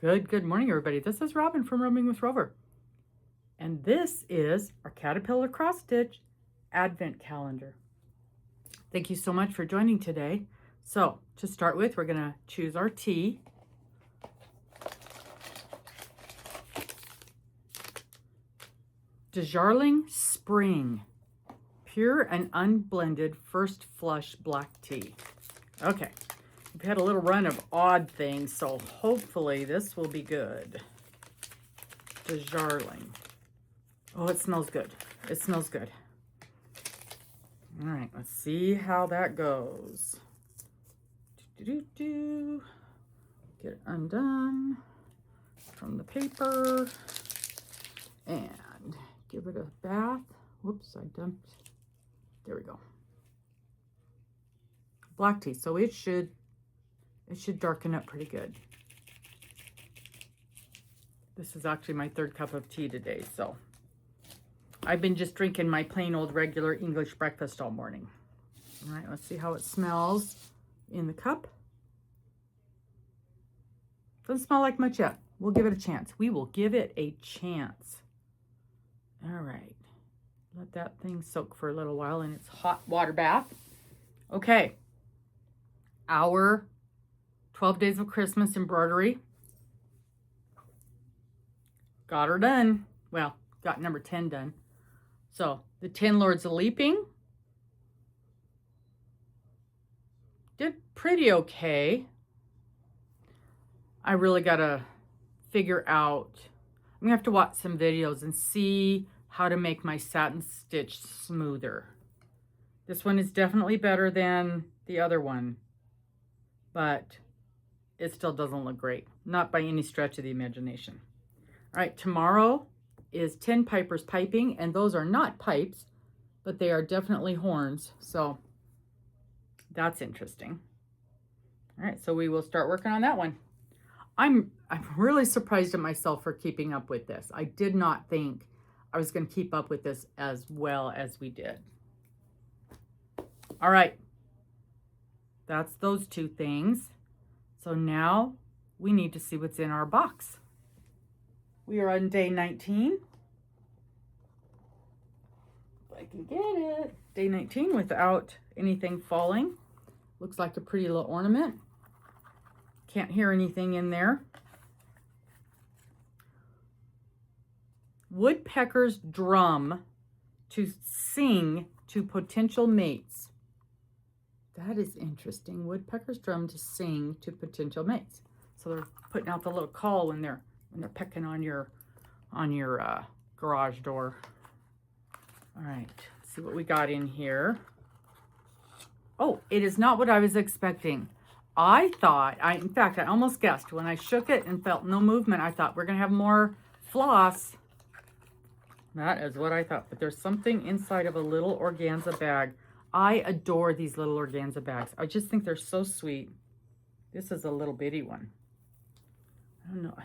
Good morning, everybody. This is Robin from Roaming with Rover. And this is our Caterpillar CrossStitch Advent Calendar. Thank you so much for joining today. So, to start with, we're going to choose our tea. Darjeeling Spring, pure and unblended first flush black tea. Okay. We've had a little run of odd things, so hopefully this will be good. Darjeeling. Oh, it smells good. It smells good. All right, let's see how that goes. Get it undone from the paper and give it a bath. Whoops, I dumped. There we go. Black tea, so it should darken up pretty good. This is actually my third cup of tea today, so I've been just drinking my plain old regular English breakfast all morning. All right, let's see how it smells in the cup. Doesn't smell like much yet. We'll give it a chance. We will give it a chance. All right, let that thing soak for a little while in its hot water bath. Okay, our 12 Days of Christmas embroidery. Got her done. Well, got number 10 done. So, the 10 Lords of Leaping. Did pretty okay. I really got to figure out, I'm going to have to watch some videos and see how to make my satin stitch smoother. This one is definitely better than the other one, but it still doesn't look great. Not by any stretch of the imagination. All right, tomorrow is 10 pipers piping, and those are not pipes, but they are definitely horns. So that's interesting. All right, so we will start working on that one. I'm really surprised at myself for keeping up with this. I did not think I was going to keep up with this as well as we did. All right, that's those two things. So now we need to see what's in our box. We are on day 19. If I can get it. Day 19 without anything falling. Looks like a pretty little ornament. Can't hear anything in there. Woodpecker's drum to sing to potential mates. That is interesting. Woodpecker's drum to sing to potential mates. So they're putting out the little call when they're pecking on your garage door. All right, let's see what we got in here. Oh, it is not what I was expecting. I thought, in fact, I almost guessed when I shook it and felt no movement. I thought we're gonna have more floss. That is what I thought, but there's something inside of a little organza bag. I adore these little organza bags. I just think they're so sweet. This is a little bitty one. I don't know.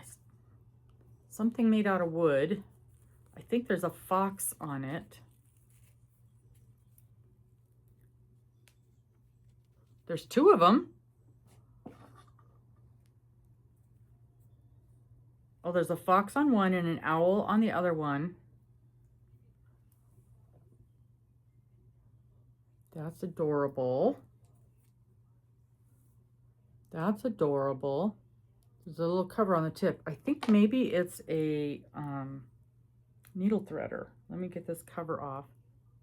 Something made out of wood. I think there's a fox on it. There's two of them. Oh, there's a fox on one and an owl on the other one. That's adorable. That's adorable. There's a little cover on the tip. I think maybe it's a needle threader. Let me get this cover off.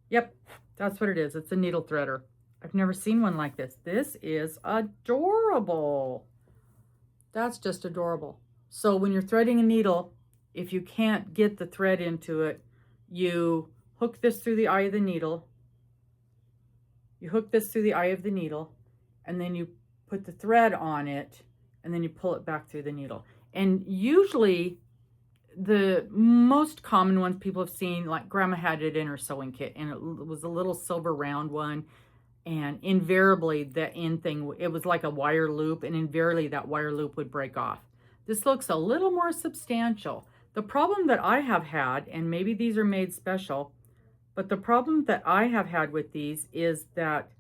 Yep, that's what it is. It's a needle threader. I've never seen one like this. This is adorable. That's just adorable. So when you're threading a needle, if you can't get the thread into it, you hook this through the eye of the needle. You hook this through the eye of the needle, and then you put the thread on it, and then you pull it back through the needle. And usually, the most common ones people have seen, like Grandma had it in her sewing kit, and it was a little silver round one, and invariably the end thing, it was like a wire loop, and invariably that wire loop would break off. This looks a little more substantial. The problem that I have had, and maybe these are made special, but the problem that I have had with these is that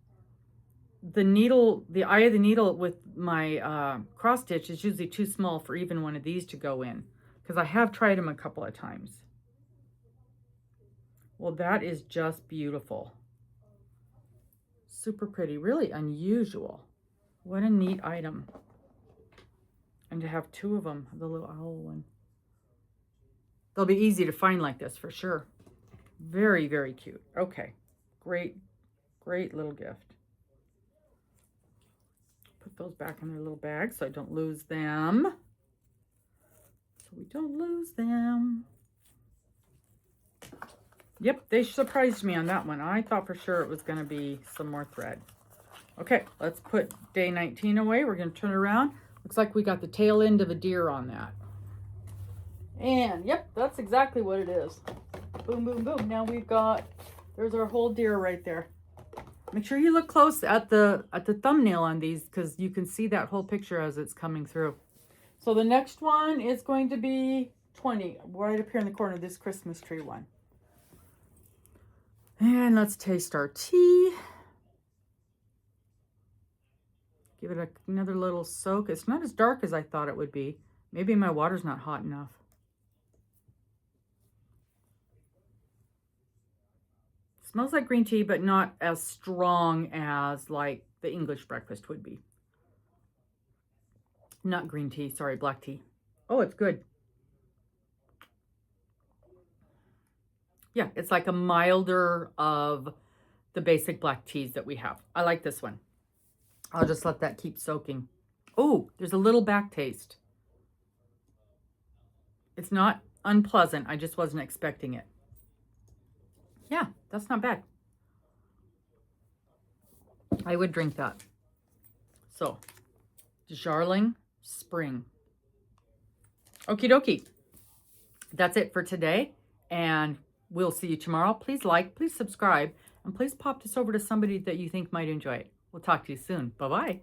the needle, the eye of the needle with my cross stitch is usually too small for even one of these to go in, because I have tried them a couple of times. Well, that is just beautiful. Super pretty, really unusual. What a neat item. And to have two of them, the little owl one. They'll be easy to find like this for sure. Very, very cute. Okay, great, great little gift. Put those back in their little bag so I don't lose them. Yep, they surprised me on that one. I thought for sure it was going to be some more thread. Okay, let's put day 19 away. We're going to turn it around. Looks like we got the tail end of a deer on that. And yep, that's exactly what it is. Boom, boom, boom. Now we've got, there's our whole deer right there. Make sure you look close at the thumbnail on these, because you can see that whole picture as it's coming through. So the next one is going to be 20, right up here in the corner, this Christmas tree one. And let's taste our tea. Give it another little soak. It's not as dark as I thought it would be. Maybe my water's not hot enough. Smells like green tea, but not as strong as like the English breakfast would be. Not green tea, sorry, black tea. Oh, it's good. Yeah, it's like a milder of the basic black teas that we have. I like this one. I'll just let that keep soaking. Oh, there's a little back taste. It's not unpleasant. I just wasn't expecting it. Yeah, that's not bad. I would drink that. So, Jarling Spring. Okie dokie. That's it for today, and we'll see you tomorrow. Please like, please subscribe, and please pop this over to somebody that you think might enjoy it. We'll talk to you soon. Bye-bye.